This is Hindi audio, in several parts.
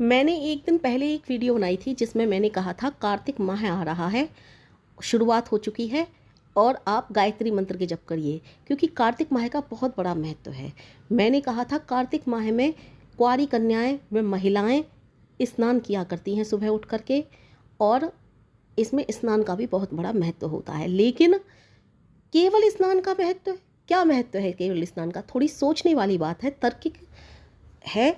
मैंने एक दिन पहले एक वीडियो बनाई थी जिसमें मैंने कहा था कार्तिक माह आ रहा है, शुरुआत हो चुकी है और आप गायत्री मंत्र के जप करिए क्योंकि कार्तिक माह का बहुत बड़ा महत्व है। मैंने कहा था कार्तिक माह में कुंवारी कन्याएं व महिलाएं स्नान किया करती हैं सुबह उठ करके, और इसमें स्नान का भी बहुत बड़ा महत्व होता है। लेकिन केवल स्नान का महत्व, क्या महत्व है केवल स्नान का? थोड़ी सोचने वाली बात है, तार्किक है।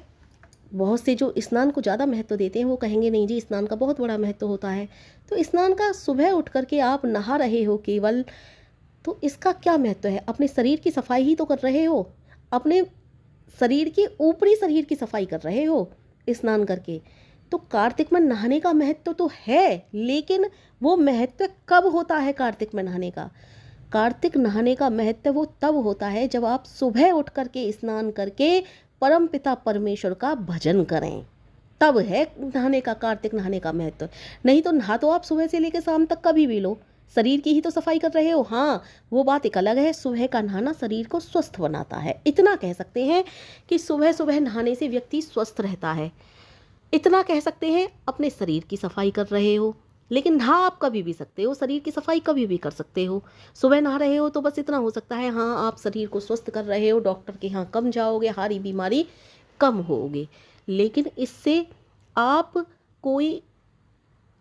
बहुत से जो स्नान को ज़्यादा महत्व देते हैं वो कहेंगे नहीं जी स्नान का बहुत बड़ा महत्व होता है। तो स्नान का सुबह उठ करके आप नहा रहे हो केवल, तो इसका क्या महत्व है? अपने शरीर की सफाई ही तो कर रहे हो, अपने शरीर की ऊपरी शरीर की सफाई कर रहे हो स्नान करके। तो कार्तिक में नहाने का महत्व तो है, लेकिन वो महत्व कब होता है कार्तिक में नहाने का? कार्तिक नहाने का महत्व वो तब होता है जब आप सुबह उठ करके स्नान करके परम पिता परमेश्वर का भजन करें, तब है नहाने का, कार्तिक नहाने का महत्व। नहीं तो नहा तो आप सुबह से लेकर शाम तक कभी भी लो, शरीर की ही तो सफाई कर रहे हो। हाँ, वो बात एक अलग है, सुबह का नहाना शरीर को स्वस्थ बनाता है। इतना कह सकते हैं कि सुबह सुबह नहाने से व्यक्ति स्वस्थ रहता है। इतना कह सकते हैं अपने शरीर की सफाई कर रहे हो। लेकिन नहा आप कभी भी सकते हो, शरीर की सफाई कभी भी कर सकते हो। सुबह नहा रहे हो तो बस इतना हो सकता है, हाँ आप शरीर को स्वस्थ कर रहे हो, डॉक्टर के यहाँ कम जाओगे, हारी बीमारी कम होगे। लेकिन इससे आप कोई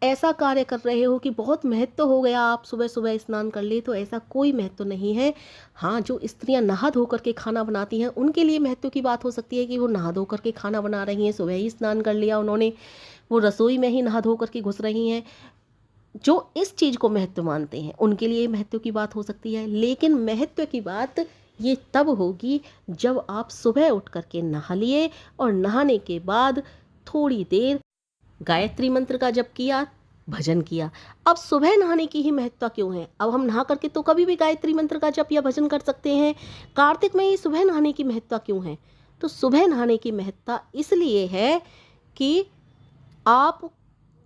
ऐसा कार्य कर रहे हो कि बहुत महत्व हो गया, आप सुबह सुबह स्नान कर ले, तो ऐसा कोई महत्व नहीं है। हाँ, जो स्त्रियां नहा धो करके खाना बनाती हैं उनके लिए महत्व की बात हो सकती है कि वो नहा धो करके खाना बना रही हैं, सुबह ही स्नान कर लिया उन्होंने, वो रसोई में ही नहा धो करके घुस रही हैं। जो इस चीज़ को महत्व मानते हैं उनके लिए महत्व की बात हो सकती है। लेकिन महत्व की बात ये तब होगी जब आप सुबह उठ करके नहा लिए और नहाने के बाद थोड़ी देर गायत्री मंत्र का जप किया, भजन किया। अब सुबह नहाने की ही महत्ता क्यों है? अब हम नहा करके तो कभी भी गायत्री मंत्र का जप या भजन कर सकते हैं, कार्तिक में ही सुबह नहाने की महत्ता क्यों है? तो सुबह नहाने की महत्ता इसलिए है कि आप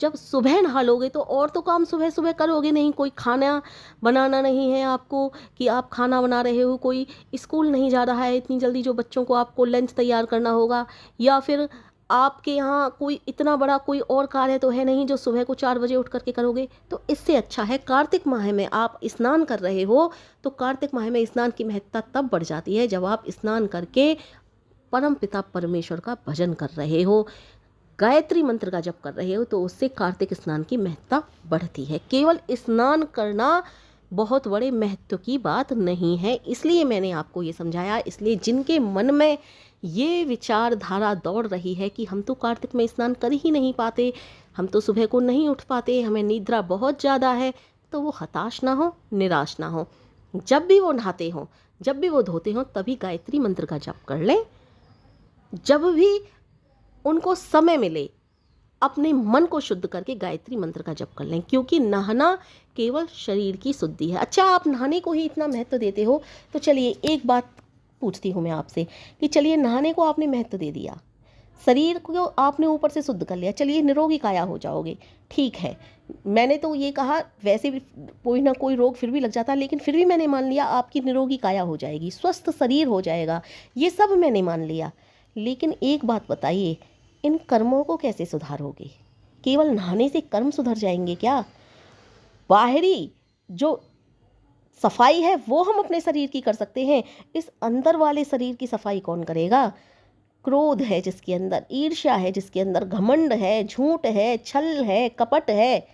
जब सुबह नहा लोगे तो और तो काम सुबह सुबह करोगे नहीं। कोई खाना बनाना नहीं है आपको कि आप खाना बना रहे हो, कोई स्कूल नहीं जा रहा है इतनी जल्दी जो बच्चों को आपको लंच तैयार करना होगा, या फिर आपके यहाँ कोई इतना बड़ा कोई और कार्य तो है नहीं जो सुबह को 4 बजे उठ करके करोगे। तो इससे अच्छा है कार्तिक माह में आप स्नान कर रहे हो, तो कार्तिक माह में स्नान की महत्ता तब बढ़ जाती है जब आप स्नान करके परम पिता परमेश्वर का भजन कर रहे हो, गायत्री मंत्र का जप कर रहे हो, तो उससे कार्तिक स्नान की महत्ता बढ़ती है। केवल स्नान करना बहुत बड़े महत्व की बात नहीं है, इसलिए मैंने आपको ये समझाया। इसलिए जिनके मन में ये विचारधारा दौड़ रही है कि हम तो कार्तिक में स्नान कर ही नहीं पाते, हम तो सुबह को नहीं उठ पाते, हमें निद्रा बहुत ज़्यादा है, तो वो हताश ना हो, निराश ना हो। जब भी वो नहाते हों, जब भी वो धोते हों, तभी गायत्री मंत्र का जप कर लें। जब भी उनको समय मिले, अपने मन को शुद्ध करके गायत्री मंत्र का जप कर लें, क्योंकि नहाना केवल शरीर की शुद्धि है। अच्छा, आप नहाने को ही इतना महत्व देते हो, तो चलिए एक बात पूछती हूँ मैं आपसे कि चलिए नहाने को आपने महत्व दे दिया, शरीर को आपने ऊपर से शुद्ध कर लिया, चलिए निरोगी काया हो जाओगे, ठीक है। मैंने तो ये कहा वैसे भी कोई ना कोई रोग फिर भी लग जाता है, लेकिन फिर भी मैंने मान लिया आपकी निरोगी काया हो जाएगी, स्वस्थ शरीर हो जाएगा, ये सब मैंने मान लिया। लेकिन एक बात बताइए, इन कर्मों को कैसे सुधारोगे? केवल नहाने से कर्म सुधर जाएंगे क्या? बाहरी जो सफाई है वो हम अपने शरीर की कर सकते हैं, इस अंदर वाले शरीर की सफाई कौन करेगा? क्रोध है जिसके अंदर, ईर्ष्या है जिसके अंदर, घमंड है, झूठ है, छल है, कपट है,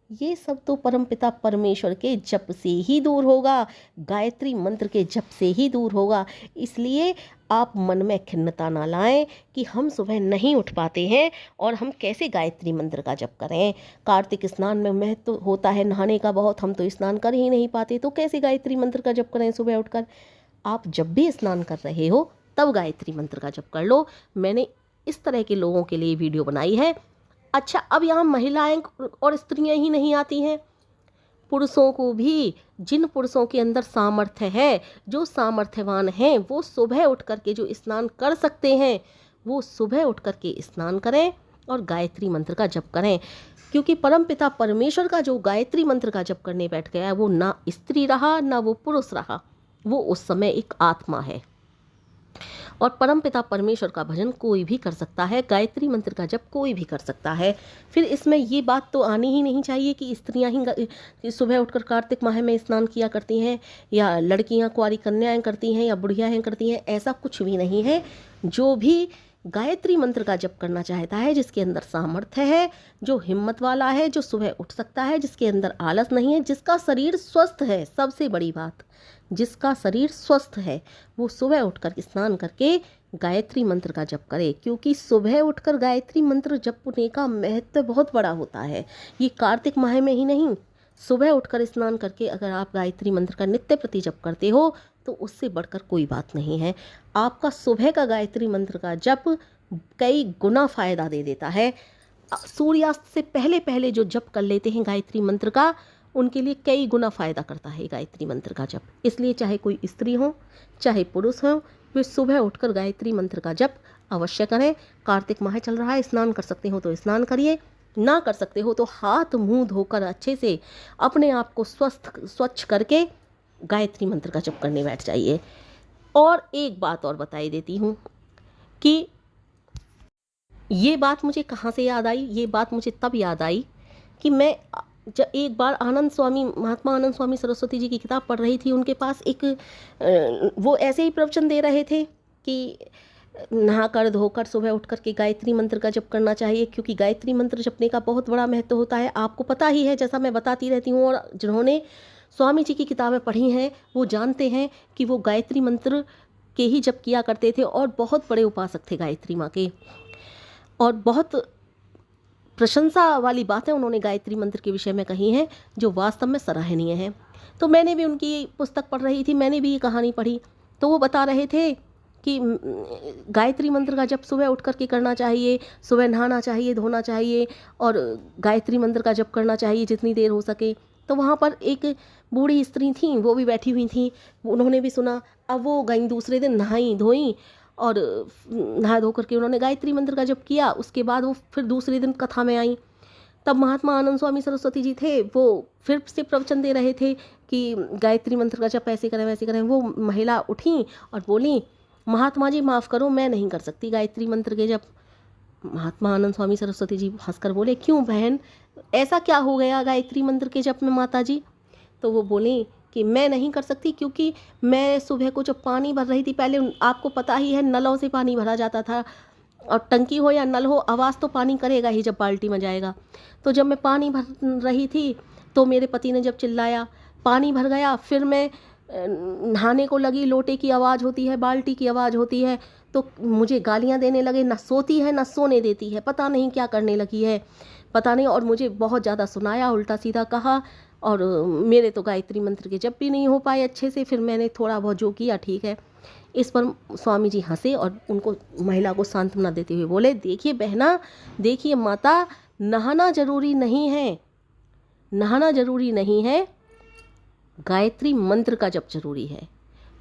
ये सब तो परमपिता परमेश्वर के जप से ही दूर होगा, गायत्री मंत्र के जप से ही दूर होगा। इसलिए आप मन में खिन्नता ना लाएं कि हम सुबह नहीं उठ पाते हैं और हम कैसे गायत्री मंत्र का जप करें। कार्तिक स्नान में महत्व होता है नहाने का बहुत, हम तो स्नान कर ही नहीं पाते, तो कैसे गायत्री मंत्र का जप करें सुबह उठकर? आप जब भी स्नान कर रहे हो तब गायत्री मंत्र का जप कर लो। मैंने इस तरह के लोगों के लिए वीडियो बनाई है। अच्छा, अब यहाँ महिलाएं और स्त्रियां ही नहीं आती हैं, पुरुषों को भी, जिन पुरुषों के अंदर सामर्थ्य है, जो सामर्थ्यवान हैं, वो सुबह उठ करके जो स्नान कर सकते हैं वो सुबह उठ करके स्नान करें और गायत्री मंत्र का जप करें। क्योंकि परमपिता परमेश्वर का जो गायत्री मंत्र का जप करने बैठ गया है, वो ना स्त्री रहा ना वो पुरुष रहा, वो उस समय एक आत्मा है। और परमपिता परमेश्वर का भजन कोई भी कर सकता है, गायत्री मंत्र का जप कोई भी कर सकता है। फिर इसमें ये बात तो आनी ही नहीं चाहिए कि स्त्रियां ही सुबह उठकर कार्तिक माह में स्नान किया करती हैं, या लड़कियां कुंवारी कन्याएं करती हैं, या बुढ़ियाएं करती हैं। ऐसा कुछ भी नहीं है। जो भी गायत्री मंत्र का जप करना चाहता है, जिसके अंदर सामर्थ्य है, जो हिम्मत वाला है, जो सुबह उठ सकता है, जिसके अंदर आलस नहीं है, जिसका शरीर स्वस्थ है, सबसे बड़ी बात, जिसका शरीर स्वस्थ है, वो सुबह उठकर स्नान करके गायत्री मंत्र का जप करे। क्योंकि सुबह उठकर गायत्री मंत्र जपने का महत्व बहुत बड़ा होता है। ये कार्तिक माह में ही नहीं, सुबह उठकर स्नान करके अगर आप गायत्री मंत्र का नित्य प्रति जप करते हो तो उससे बढ़कर कोई बात नहीं है। आपका सुबह का गायत्री मंत्र का जप कई गुना फायदा दे देता है। सूर्यास्त से पहले पहले जो जप कर लेते हैं गायत्री मंत्र का, उनके लिए कई गुना फायदा करता है गायत्री मंत्र का जप। इसलिए चाहे कोई स्त्री हो चाहे पुरुष हो, वे सुबह उठकर गायत्री मंत्र का जप अवश्य करें। कार्तिक माह चल रहा है, स्नान कर सकते हो तो स्नान करिए, ना कर सकते हो तो हाथ मुंह धोकर अच्छे से अपने आप को स्वच्छ करके गायत्री मंत्र का जप करने बैठ जाइए। और एक बात और बताई देती हूँ कि ये बात मुझे कहाँ से याद आई। ये बात मुझे तब याद आई कि मैं जब एक बार महात्मा आनंद स्वामी सरस्वती जी की किताब पढ़ रही थी। उनके पास एक वो ऐसे ही प्रवचन दे रहे थे कि नहाकर धोकर सुबह उठ कर के गायत्री मंत्र का जप करना चाहिए, क्योंकि गायत्री मंत्र जपने का बहुत बड़ा महत्व होता है। आपको पता ही है, जैसा मैं बताती रहती हूँ, और जिन्होंने स्वामी जी की किताबें पढ़ी हैं वो जानते हैं कि वो गायत्री मंत्र के ही जप किया करते थे और बहुत बड़े उपासक थे गायत्री माँ के। और बहुत प्रशंसा वाली बातें उन्होंने गायत्री मंत्र के विषय में कही हैं, जो वास्तव में सराहनीय है। तो मैंने भी उनकी पुस्तक पढ़ रही थी, मैंने भी ये कहानी पढ़ी। तो वो बता रहे थे कि गायत्री मंत्र का जप सुबह उठ करके करना चाहिए, सुबह नहाना चाहिए, धोना चाहिए और गायत्री मंत्र का जप करना चाहिए जितनी देर हो सके। तो वहाँ पर एक बूढ़ी स्त्री थी, वो भी बैठी हुई थी, उन्होंने भी सुना। अब वो गई, दूसरे दिन नहाई धोई और नहा धो करके उन्होंने गायत्री मंत्र का जप किया। उसके बाद वो फिर दूसरे दिन कथा में आई। तब महात्मा आनंद स्वामी सरस्वती जी थे, वो फिर से प्रवचन दे रहे थे कि गायत्री मंत्र का जप ऐसे करें वैसे करें। वो महिला उठी और बोली, महात्मा जी माफ़ करो, मैं नहीं कर सकती गायत्री मंत्र के जप। महात्मा आनंद स्वामी सरस्वती जी हंसकर बोले, क्यों बहन, ऐसा क्या हो गया गायत्री मंत्र के जप में माता जी? तो वो बोली कि मैं नहीं कर सकती, क्योंकि मैं सुबह को जब पानी भर रही थी, पहले आपको पता ही है नलों से पानी भरा जाता था, और टंकी हो या नल हो, आवाज़ तो पानी करेगा ही जब बाल्टी में जाएगा। तो जब मैं पानी भर रही थी तो मेरे पति ने जब चिल्लाया, पानी भर गया, फिर मैं नहाने को लगी, लोटे की आवाज़ होती है, बाल्टी की आवाज़ होती है, तो मुझे गालियाँ देने लगे, ना सोती है ना सोने देती है, पता नहीं क्या करने लगी है, पता नहीं। और मुझे बहुत ज़्यादा सुनाया, उल्टा सीधा कहा, और मेरे तो गायत्री मंत्र के जप भी नहीं हो पाए अच्छे से। फिर मैंने थोड़ा बहुत जो किया ठीक है। इस पर स्वामी जी हंसे और उनको, महिला को सांत्वना देते हुए बोले, देखिए बहना, देखिए माता, नहाना जरूरी नहीं है, नहाना जरूरी नहीं है, गायत्री मंत्र का जप जरूरी है।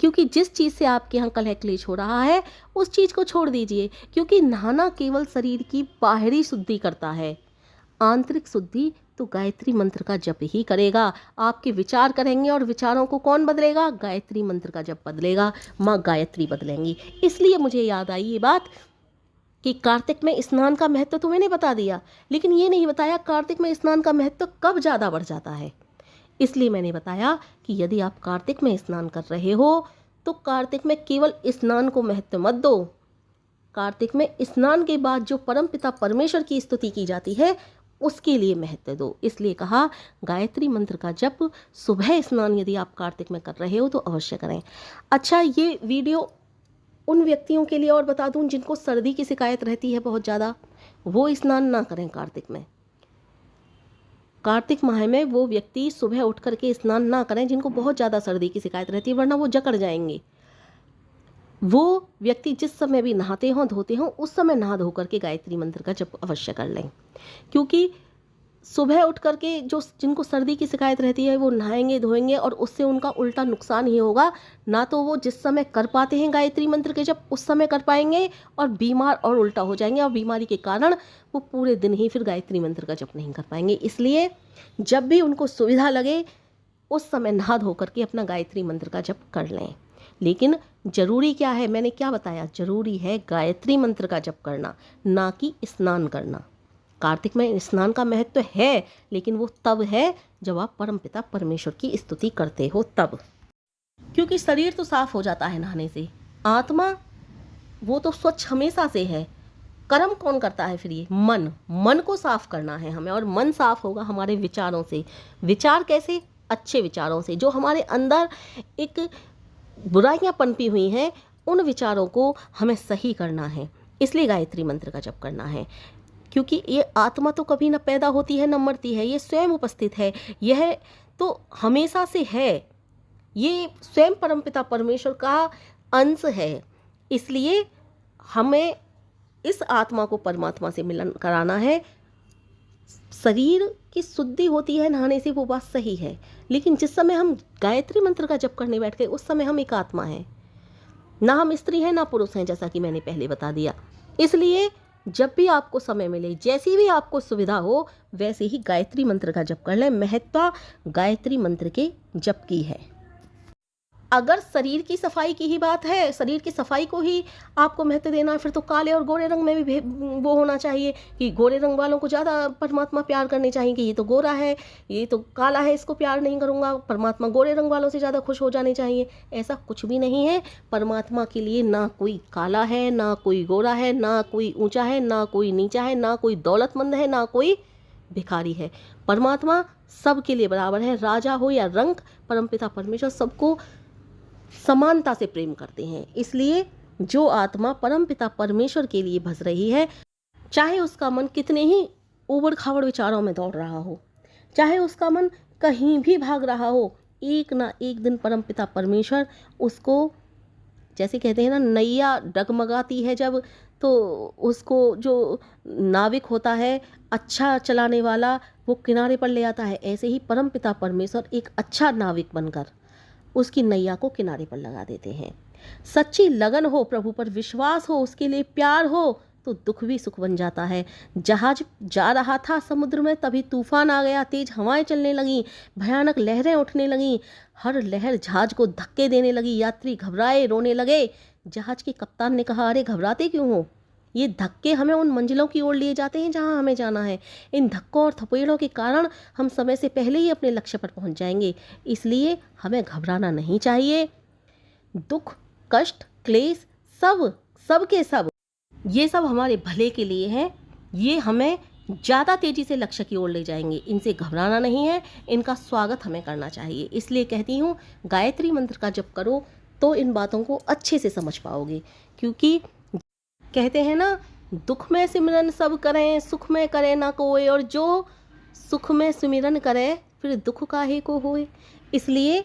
क्योंकि जिस चीज़ से आपके यहाँ कलह क्लेश हो रहा है उस चीज़ को छोड़ दीजिए, क्योंकि नहाना केवल शरीर की बाहरी शुद्धि करता है, आंतरिक शुद्धि तो गायत्री मंत्र का जप ही करेगा। आपके विचार करेंगे और विचारों को कौन बदलेगा? गायत्री मंत्र का जप बदलेगा, माँ गायत्री बदलेंगी। इसलिए मुझे याद आई ये बात कि कार्तिक में स्नान का महत्व तो मैंने बता दिया, लेकिन ये नहीं बताया कार्तिक में स्नान का महत्व कब ज़्यादा बढ़ जाता है। इसलिए मैंने बताया कि यदि आप कार्तिक में स्नान कर रहे हो तो कार्तिक में केवल स्नान को महत्व मत दो, कार्तिक में स्नान के बाद जो परमपिता परमेश्वर की स्तुति की जाती है उसके लिए महत्व दो। इसलिए कहा गायत्री मंत्र का जप सुबह स्नान यदि आप कार्तिक में कर रहे हो तो अवश्य करें। अच्छा, ये वीडियो उन व्यक्तियों के लिए और बता दूं जिनको सर्दी की शिकायत रहती है बहुत ज़्यादा, वो स्नान ना करें कार्तिक में। कार्तिक माह में वो व्यक्ति सुबह उठ करके स्नान ना करें जिनको बहुत ज़्यादा सर्दी की शिकायत रहती है, वरना वो जकड़ जाएंगे। वो व्यक्ति जिस समय भी नहाते हों धोते हों उस समय नहा धो करके गायत्री मंत्र का जप अवश्य कर लें, क्योंकि सुबह उठ करके जो जिनको सर्दी की शिकायत रहती है वो नहाएंगे धोएंगे और उससे उनका उल्टा नुकसान ही होगा। ना तो वो जिस समय कर पाते हैं गायत्री मंत्र के जप उस समय कर पाएंगे और बीमार और उल्टा हो जाएंगे, और बीमारी के कारण वो पूरे दिन ही फिर गायत्री मंत्र का जप नहीं कर पाएंगे। इसलिए जब भी उनको सुविधा लगे उस समय नहा धो करके अपना गायत्री मंत्र का जप कर लें। लेकिन जरूरी क्या है, मैंने क्या बताया, जरूरी है गायत्री मंत्र का जप करना, ना कि स्नान करना। कार्तिक में स्नान का महत्व है, लेकिन वो तब है जब आप परमपिता परमेश्वर की स्तुति करते हो तब, क्योंकि शरीर तो साफ हो जाता है नहाने से, आत्मा वो तो स्वच्छ हमेशा से है। कर्म कौन करता है फिर? ये मन को साफ करना है हमें, और मन साफ होगा हमारे विचारों से। विचार कैसे? अच्छे विचारों से। जो हमारे अंदर एक बुराइयां पनपी हुई हैं, उन विचारों को हमें सही करना है, इसलिए गायत्री मंत्र का जप करना है। क्योंकि ये आत्मा तो कभी न पैदा होती है न मरती है, ये स्वयं उपस्थित है, यह तो हमेशा से है, ये स्वयं परमपिता परमेश्वर का अंश है। इसलिए हमें इस आत्मा को परमात्मा से मिलन कराना है। शरीर की शुद्धि होती है नहाने से, वो बात सही है, लेकिन जिस समय हम गायत्री मंत्र का जप करने बैठ गए, उस समय हम एक आत्मा हैं, ना हम स्त्री हैं ना पुरुष हैं, जैसा कि मैंने पहले बता दिया। इसलिए जब भी आपको समय मिले, जैसी भी आपको सुविधा हो, वैसे ही गायत्री मंत्र का जप कर लें। महत्ता गायत्री मंत्र के जप की है। अगर शरीर की सफाई की ही बात है, शरीर की सफाई को ही आपको महत्व देना है, फिर तो काले और गोरे रंग में भी वो होना चाहिए कि गोरे रंग वालों को ज़्यादा परमात्मा प्यार करने चाहिए, कि ये तो गोरा है, ये तो काला है, इसको प्यार नहीं करूँगा, परमात्मा गोरे रंग वालों से ज़्यादा खुश हो जाने चाहिए। ऐसा कुछ भी नहीं है। परमात्मा के लिए ना कोई काला है, ना कोई गोरा है, ना कोई ऊँचा है, ना कोई नीचा है, ना कोई दौलतमंद है, ना कोई भिखारी है। परमात्मा सबके लिए बराबर है। राजा हो या रंक, परमपिता परमेश्वर सबको समानता से प्रेम करते हैं। इसलिए जो आत्मा परमपिता परमेश्वर के लिए भज रही है, चाहे उसका मन कितने ही उबड़ खाबड़ विचारों में दौड़ रहा हो, चाहे उसका मन कहीं भी भाग रहा हो, एक ना एक दिन परमपिता परमेश्वर उसको, जैसे कहते हैं ना, नैया डगमगाती है जब, तो उसको जो नाविक होता है अच्छा चलाने वाला, वो किनारे पर ले आता है। ऐसे ही परमपिता परमेश्वर एक अच्छा नाविक बनकर उसकी नैया को किनारे पर लगा देते हैं। सच्ची लगन हो, प्रभु पर विश्वास हो, उसके लिए प्यार हो, तो दुख भी सुख बन जाता है। जहाज जा रहा था समुद्र में, तभी तूफान आ गया, तेज हवाएं चलने लगीं, भयानक लहरें उठने लगीं, हर लहर जहाज को धक्के देने लगी, यात्री घबराए, रोने लगे। जहाज के कप्तान ने कहा, अरे घबराते क्यों हो? ये धक्के हमें उन मंजिलों की ओर लिए जाते हैं जहां हमें जाना है। इन धक्कों और थपेड़ों के कारण हम समय से पहले ही अपने लक्ष्य पर पहुंच जाएंगे, इसलिए हमें घबराना नहीं चाहिए। दुख, कष्ट, क्लेश सब के सब ये सब हमारे भले के लिए हैं। ये हमें ज़्यादा तेज़ी से लक्ष्य की ओर ले जाएंगे। इनसे घबराना नहीं है, इनका स्वागत हमें करना चाहिए। इसलिए कहती हूँ, गायत्री मंत्र का जप करो तो इन बातों को अच्छे से समझ पाओगे। क्योंकि कहते हैं ना, दुख में सिमरन सब करें, सुख में करे ना कोई, और जो सुख में सिमरन करे फिर दुख काहे को होए। इसलिए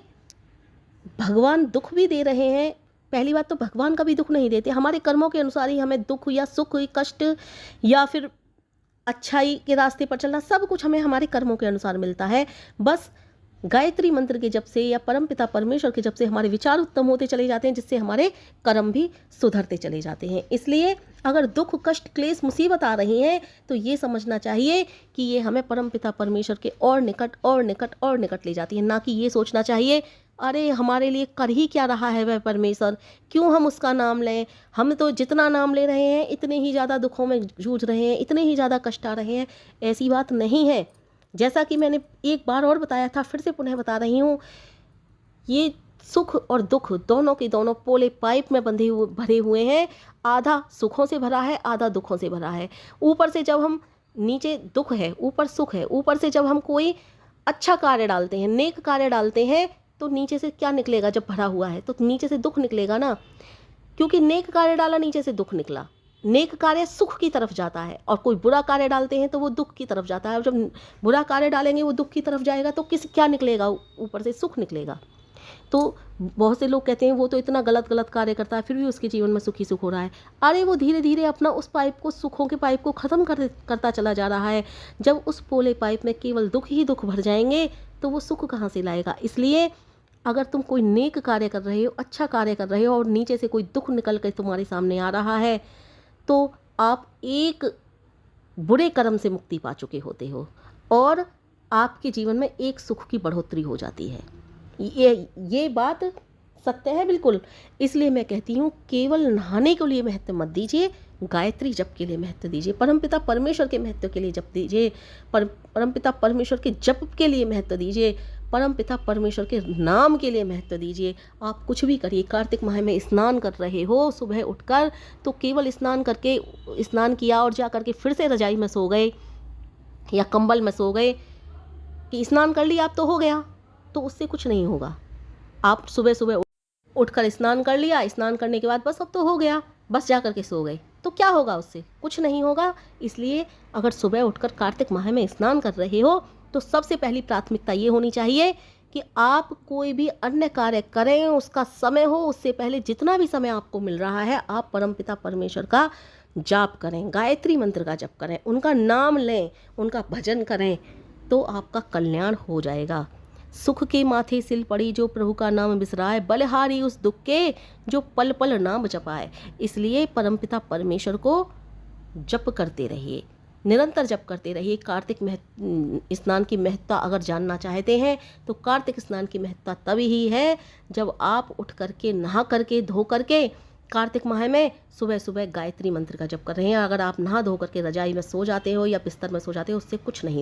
भगवान दुख भी दे रहे हैं। पहली बात तो भगवान कभी दुख नहीं देते, हमारे कर्मों के अनुसार ही हमें दुख या सुख, कष्ट या फिर अच्छाई के रास्ते पर चलना, सब कुछ हमें हमारे कर्मों के अनुसार मिलता है। बस गायत्री मंत्र के जप से या परमपिता परमेश्वर के जप से हमारे विचार उत्तम होते चले जाते हैं, जिससे हमारे कर्म भी सुधरते चले जाते हैं। इसलिए अगर दुख, कष्ट, क्लेश, मुसीबत आ रही हैं, तो ये समझना चाहिए कि ये हमें परमपिता परमेश्वर के और निकट और निकट और निकट ले जाती है। ना कि ये सोचना चाहिए, अरे हमारे लिए कर ही क्या रहा है वह परमेश्वर, क्यों हम उसका नाम लें, हम तो जितना नाम ले रहे हैं इतने ही ज़्यादा दुखों में जूझ रहे हैं, इतने ही ज़्यादा कष्ट आ रहे हैं। ऐसी बात नहीं है। जैसा कि मैंने एक बार और बताया था, फिर से पुनः बता रही हूँ, ये सुख और दुख दोनों के दोनों पोले पाइप में भरे हुए हैं। आधा सुखों से भरा है, आधा दुखों से भरा है। ऊपर से जब हम, नीचे दुख है ऊपर सुख है, ऊपर से जब हम कोई अच्छा कार्य डालते हैं, नेक कार्य डालते हैं, तो नीचे से क्या निकलेगा? जब भरा हुआ है तो नीचे से दुख निकलेगा ना, क्योंकि नेक कार्य डाला, नीचे से दुख निकला। नेक कार्य सुख की तरफ जाता है, और कोई बुरा कार्य डालते हैं तो वो दुख की तरफ जाता है। और जब बुरा कार्य डालेंगे वो दुख की तरफ जाएगा, तो क्या निकलेगा? ऊपर से सुख निकलेगा। तो बहुत से लोग कहते हैं वो तो इतना गलत कार्य करता है, फिर भी उसके जीवन में सुख ही सुख हो रहा है। अरे वो धीरे धीरे अपना उस पाइप को, सुखों के पाइप को ख़त्म करता चला जा रहा है। जब उस पोले पाइप में केवल दुख ही दुख भर जाएंगे, तो वो सुख कहाँ से लाएगा? इसलिए अगर तुम कोई नेक कार्य कर रहे हो, अच्छा कार्य कर रहे हो, और नीचे से कोई दुख निकल कर तुम्हारे सामने आ रहा है, तो आप एक बुरे कर्म से मुक्ति पा चुके होते हो, और आपके जीवन में एक सुख की बढ़ोतरी हो जाती है। ये बात सत्य है बिल्कुल। इसलिए मैं कहती हूँ केवल नहाने के लिए महत्व मत दीजिए, गायत्री जप के लिए महत्व दीजिए, परमपिता परमेश्वर के महत्व के लिए जप दीजिए, परमपिता परमेश्वर के जप के लिए महत्व दीजिए, परमपिता परमेश्वर के नाम के लिए महत्व दीजिए। आप कुछ भी करिए, कार्तिक माह में स्नान कर रहे हो सुबह उठकर, तो केवल स्नान करके, स्नान किया और जा करके फिर से रजाई में सो गए या कंबल में सो गए कि स्नान कर लिया आप तो हो गया, तो उससे कुछ नहीं होगा। आप सुबह सुबह उठकर स्नान कर लिया, स्नान करने के बाद बस अब तो हो गया, बस जा कर के सो गए, तो क्या होगा, उससे कुछ नहीं होगा। इसलिए अगर सुबह उठकर कार्तिक माह में स्नान कर रहे हो तो सबसे पहली प्राथमिकता ये होनी चाहिए कि आप कोई भी अन्य कार्य करें, उसका समय हो उससे पहले जितना भी समय आपको मिल रहा है आप परमपिता परमेश्वर का जाप करें, गायत्री मंत्र का जप करें, उनका नाम लें, उनका भजन करें, तो आपका कल्याण हो जाएगा। सुख के माथे सिल पड़ी जो प्रभु का नाम बिसराए, बलिहारी उस दुख के जो पल पल नाम जपाए। इसलिए परमपिता परमेश्वर को जप करते रहिए, निरंतर जप करते रहिए। कार्तिक स्नान की महत्ता अगर जानना चाहते हैं तो कार्तिक स्नान की महत्ता तभी ही है जब आप उठ करके, नहा करके, धो करके कार्तिक माह में सुबह सुबह गायत्री मंत्र का जप कर रहे हैं। अगर आप नहा धो करके रजाई में सो जाते हो या बिस्तर में सो जाते हो, उससे कुछ नहीं